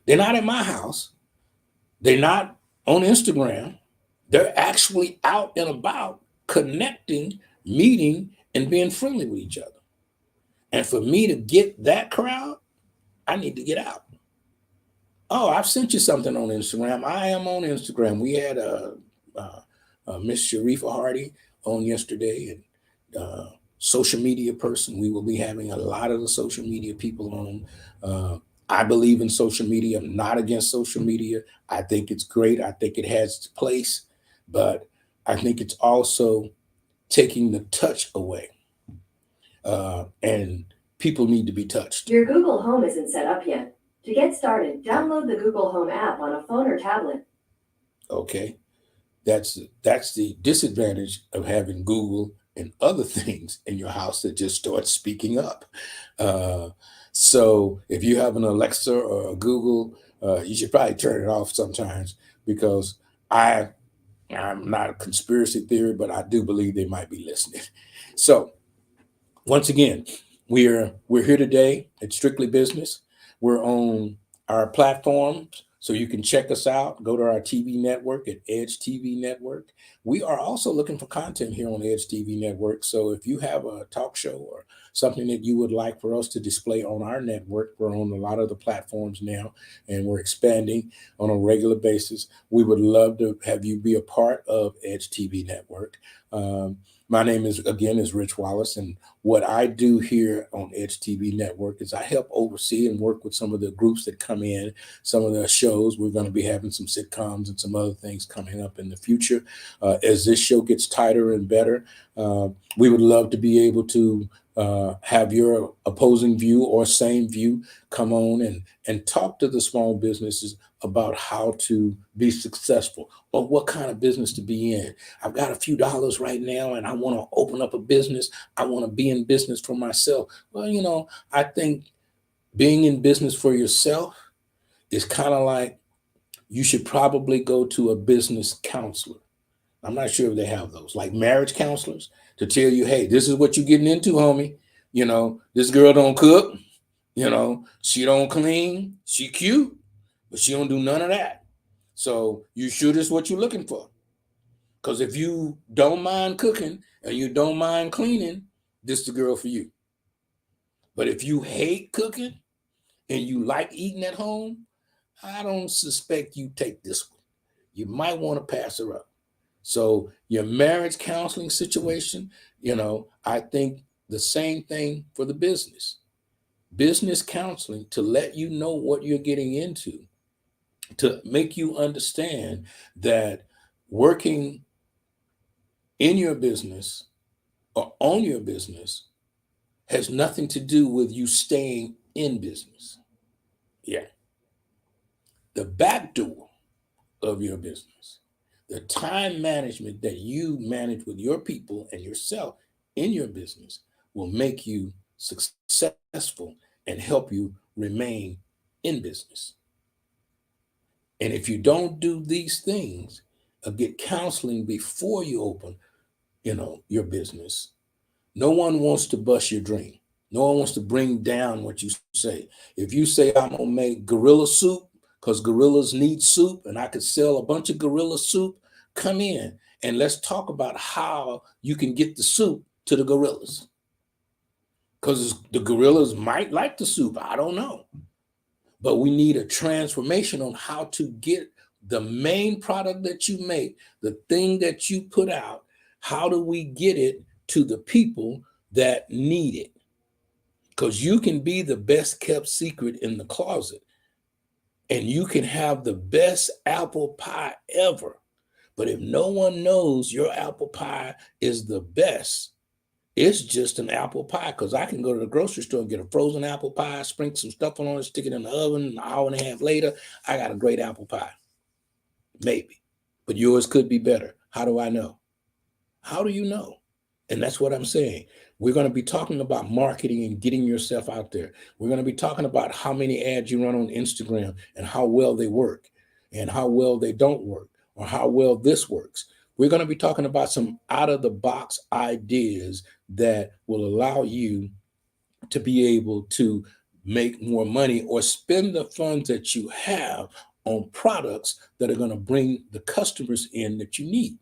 They're not at my house. They're not on Instagram. They're actually out and about connecting, meeting, and being friendly with each other. And for me to get that crowd, I need to get out. Oh, I've sent you something on Instagram. I am on Instagram. We had Miss Sharifa Hardy on yesterday, and social media person. We will be having a lot of the social media people on. I believe in social media. I'm not against social media. I think it's great. I think it has its place, but I think it's also taking the touch away. And people need to be touched. Your Google Home isn't set up yet. To get started, download the Google Home app on a phone or tablet. Okay. That's the disadvantage of having Google and other things in your house that just start speaking up. So if you have an Alexa or a Google, you should probably turn it off sometimes, because I'm not a conspiracy theory, but I do believe they might be listening. So once again, we're here today at Strictly Business. We're on our platforms, so you can check us out. Go to our TV network at Edge TV Network. We are also looking for content here on Edge TV Network. So if you have a talk show or something that you would like for us to display on our network, we're on a lot of the platforms now, and we're expanding on a regular basis. We would love to have you be a part of Edge TV Network. My name is Rich Wallace, and what I do here on Edge TV Network is I help oversee and work with some of the groups that come in, some of the shows. We're going to be having some sitcoms and some other things coming up in the future. As this show gets tighter and better, we would love to be able to have your opposing view or same view come on and talk to the small businesses about how to be successful or what kind of business to be in. I've got a few dollars right now and I want to open up a business. I want to be in business for myself. Well, I think being in business for yourself is kind of like you should probably go to a business counselor. I'm not sure if they have those, like marriage counselors, to tell you, hey, this is what you're getting into, homie. This girl don't cook. She don't clean. She cute, but she don't do none of that. So you sure this is what you're looking for? Because if you don't mind cooking and you don't mind cleaning, this is the girl for you. But if you hate cooking and you like eating at home, I don't suspect you take this one. You might want to pass her up. So your marriage counseling situation, I think the same thing for the business. Business counseling to let you know what you're getting into, to make you understand that working in your business or on your business has nothing to do with you staying in business. Yeah. The back door of your business, the time management that you manage with your people and yourself in your business will make you successful and help you remain in business. And if you don't do these things, get counseling before you open, your business, no one wants to bust your dream. No one wants to bring down what you say. If you say, I'm going to make gorilla soup because gorillas need soup and I could sell a bunch of gorilla soup, come in And let's talk about how you can get the soup to the gorillas. Because the gorillas might like the soup. I don't know. But we need a transformation on how to get the main product that you make, the thing that you put out. How do we get it to the people that need it? Because you can be the best kept secret in the closet, and you can have the best apple pie ever. But if no one knows your apple pie is the best, it's just an apple pie. Because I can go to the grocery store and get a frozen apple pie, sprinkle some stuff on it, stick it in the oven, an hour and a half later, I got a great apple pie. Maybe. But yours could be better. How do I know? How do you know? And that's what I'm saying. We're going to be talking about marketing and getting yourself out there. We're going to be talking about how many ads you run on Instagram and how well they work and how well they don't work or how well this works. We're going to be talking about some out of the box ideas that will allow you to be able to make more money or spend the funds that you have on products that are going to bring the customers in that you need.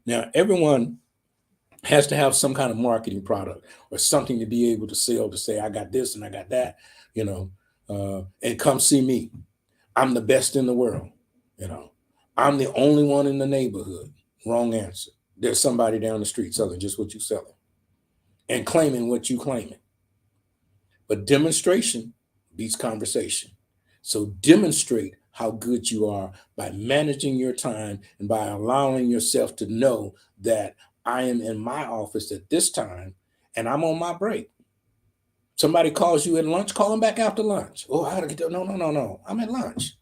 Now, everyone has to have some kind of marketing product or something to be able to sell, to say, I got this and I got that, and come see me. I'm the best in the world. I'm the only one in the neighborhood. Wrong answer. There's somebody down the street selling just what you're selling and claiming what you claiming. But demonstration beats conversation. So demonstrate how good you are by managing your time and by allowing yourself to know that I am in my office at this time and I'm on my break. Somebody calls you at lunch, call them back after lunch. Oh, I gotta get there. No. I'm at lunch.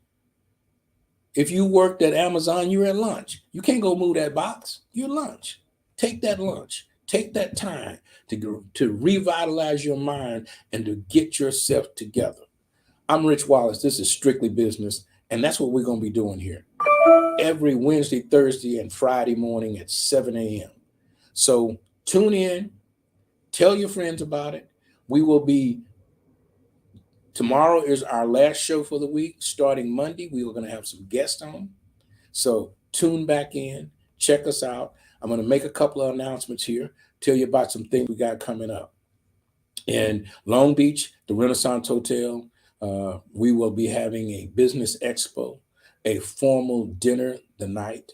If you worked at Amazon, you're at lunch. You can't go move that box. You're at lunch. Take that lunch. Take that time to revitalize your mind and to get yourself together. I'm Rich Wallace. This is Strictly Business, and that's what we're going to be doing here every Wednesday, Thursday, and Friday morning at 7 a.m. So tune in, tell your friends about it. Tomorrow is our last show for the week. Starting Monday, we are going to have some guests on. So tune back in, check us out. I'm going to make a couple of announcements here, tell you about some things we got coming up. In Long Beach, the Renaissance Hotel, we will be having a business expo, a formal dinner the night.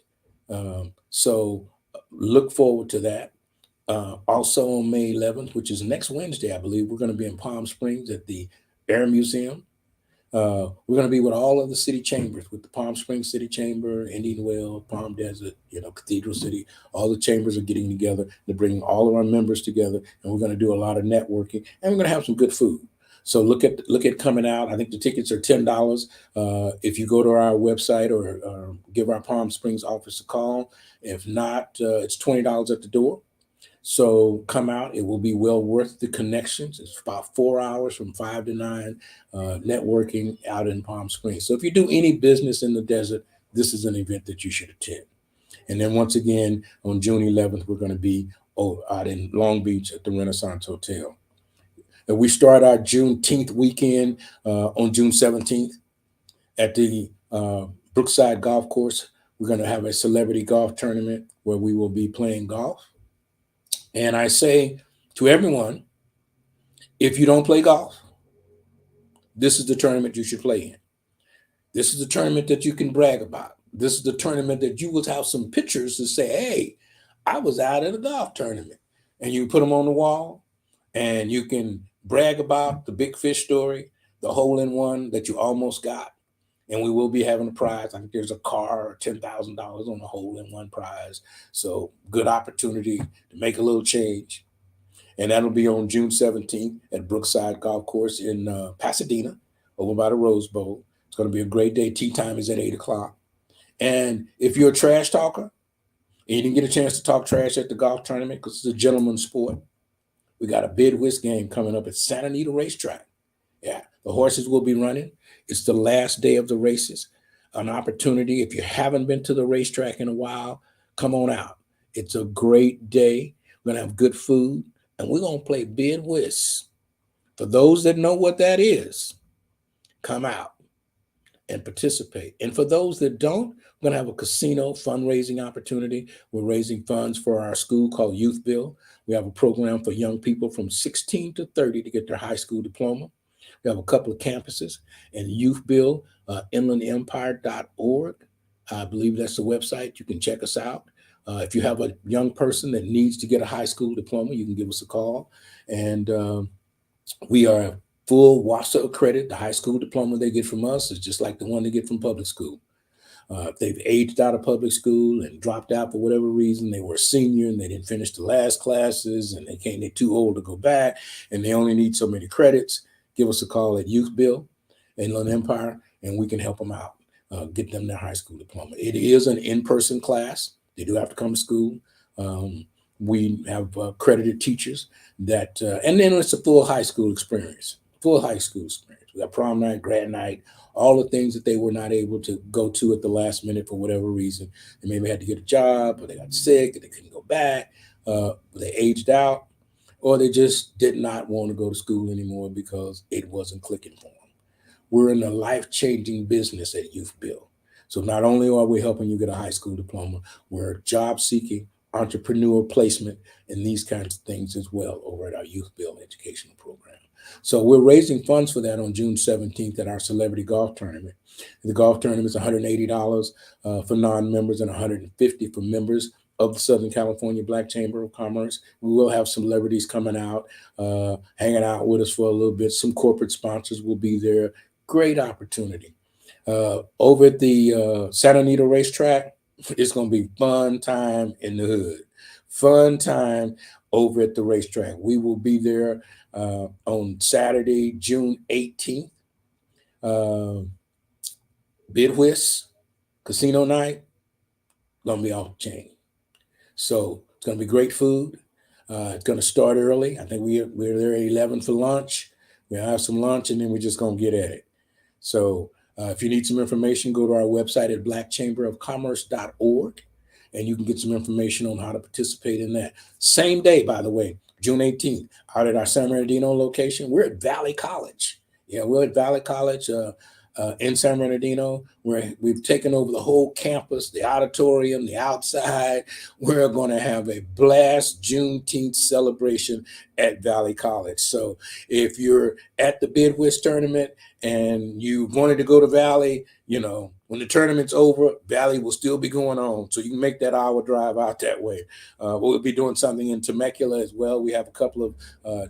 So look forward to that. Also on May 11th, which is next Wednesday, I believe, we're going to be in Palm Springs at the Air Museum. We're going to be with all of the city chambers, with the Palm Springs City Chamber, Indian Wells, Palm Desert, Cathedral City. All the chambers are getting together. They're bringing all of our members together, and we're going to do a lot of networking, and we're going to have some good food. So look at coming out. I think the tickets are $10. If you go to our website or give our Palm Springs office a call. If not, it's $20 at the door. So come out. It will be well worth the connections. It's about 4 hours from 5 to 9 networking out in Palm Springs. So if you do any business in the desert, this is an event that you should attend. And then once again, on June 11th, we're going to be out in Long Beach at the Renaissance Hotel. And we start our Juneteenth weekend on June 17th at the Brookside Golf Course. We're going to have a celebrity golf tournament where we will be playing golf. And I say to everyone, if you don't play golf, this is the tournament you should play in. This is the tournament that you can brag about. This is the tournament that you will have some pictures to say, hey, I was out at a golf tournament. And you put them on the wall and you can brag about the big fish story, the hole-in-one that you almost got. And we will be having a prize. I think there's a car or $10,000 on the hole-in-one prize. So good opportunity to make a little change. And that'll be on June 17th at Brookside Golf Course in Pasadena, over by the Rose Bowl. It's going to be a great day. Tea time is at 8 o'clock. And if you're a trash talker and you didn't get a chance to talk trash at the golf tournament because it's a gentleman's sport, we got a bid whist game coming up at Santa Anita Racetrack. Yeah, the horses will be running. It's the last day of the races. An opportunity. If you haven't been to the racetrack in a while, come on out. It's a great day. We're going to have good food, and we're going to play bid whist. For those that know what that is, come out. and participate. And for those that don't, we're going to have a casino fundraising opportunity. We're raising funds for our school called Youth Bill. We have a program for young people from 16 to 30 to get their high school diploma. We have a couple of campuses and Youth Bill, inlandempire.org. I believe that's the website. You can check us out. If you have a young person that needs to get a high school diploma, you can give us a call. And we are full WASA credit. The high school diploma they get from us is just like the one they get from public school. If they've aged out of public school and dropped out for whatever reason, they were a senior and they didn't finish the last classes and they're too old to go back and they only need so many credits, give us a call at Youth Bill, Inland Empire, and we can help them out, get them their high school diploma. It is an in-person class. They do have to come to school. We have accredited teachers that, and then it's a full high school experience, We got prom night, grad night, all the things that they were not able to go to at the last minute for whatever reason. They maybe had to get a job, or they got sick, and they couldn't go back, they aged out, or they just did not want to go to school anymore because it wasn't clicking for them. We're in the life-changing business at Youth Bill. So not only are we helping you get a high school diploma, we're job-seeking, entrepreneur placement, and these kinds of things as well over at our Youth Bill educational program. So we're raising funds for that on June 17th at our celebrity golf tournament. The golf tournament is $180 for non-members and $150 for members of the Southern California Black Chamber of Commerce. We will have celebrities coming out, hanging out with us for a little bit. Some corporate sponsors will be there. Great opportunity. Over at the Santa Anita racetrack, it's going to be fun time in the hood. Fun time over at the racetrack. We will be there on Saturday, June 18th. Bid whist, casino night, going to be off the chain. So it's going to be great food. It's going to start early. I think we're there at 11 for lunch. We'll have some lunch and then we're just going to get at it. So if you need some information, go to our website at blackchamberofcommerce.org and you can get some information on how to participate in that. Same day, by the way, June 18th, out at our San Bernardino location, we're at Valley College. Yeah, we're at Valley College in San Bernardino, where we've taken over the whole campus, the auditorium, the outside. We're going to have a blast Juneteenth celebration at Valley College. So if you're at the Bid Whist tournament and you wanted to go to Valley, when the tournament's over, Valley will still be going on. So you can make that hour drive out that way. We'll be doing something in Temecula as well. We have a couple of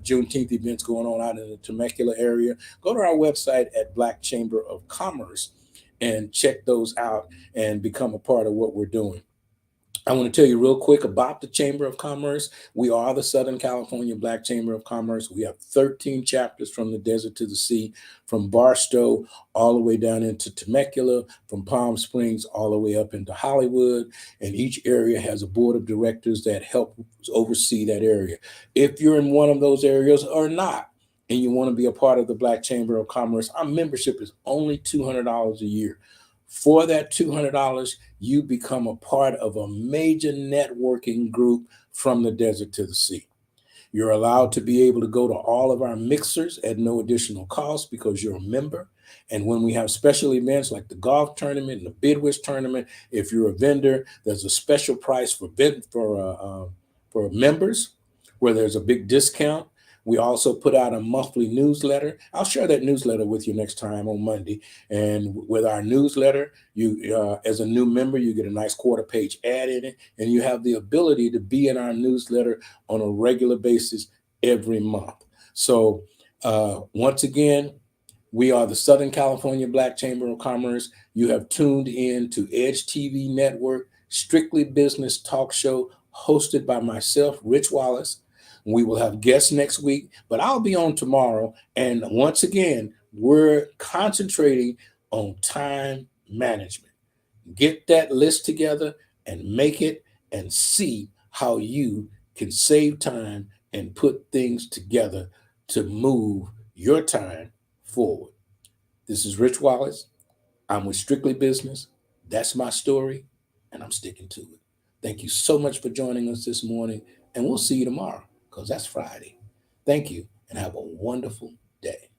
Juneteenth events going on out in the Temecula area. Go to our website at Black Chamber of Commerce and check those out and become a part of what we're doing. I want to tell you real quick about the Chamber of Commerce. We are the Southern California Black Chamber of Commerce. We have 13 chapters from the desert to the sea, from Barstow all the way down into Temecula, from Palm Springs all the way up into Hollywood. And each area has a board of directors that help oversee that area. If you're in one of those areas or not, and you want to be a part of the Black Chamber of Commerce, our membership is only $200 a year. For that $200, you become a part of a major networking group from the desert to the sea. You're allowed to be able to go to all of our mixers at no additional cost because you're a member. And when we have special events like the golf tournament and the Bid Whist tournament, if you're a vendor, there's a special price for members where there's a big discount. We also put out a monthly newsletter. I'll share that newsletter with you next time on Monday. And with our newsletter, you, as a new member, you get a nice quarter-page ad in it, and you have the ability to be in our newsletter on a regular basis every month. So once again, we are the Southern California Black Chamber of Commerce. You have tuned in to Edge TV Network, Strictly Business Talk Show, hosted by myself, Rich Wallace. We will have guests next week, but I'll be on tomorrow. And once again, we're concentrating on time management. Get that list together and make it and see how you can save time and put things together to move your time forward. This is Rich Wallace. I'm with Strictly Business. That's my story, and I'm sticking to it. Thank you so much for joining us this morning, and we'll see you tomorrow, because that's Friday. Thank you, and have a wonderful day.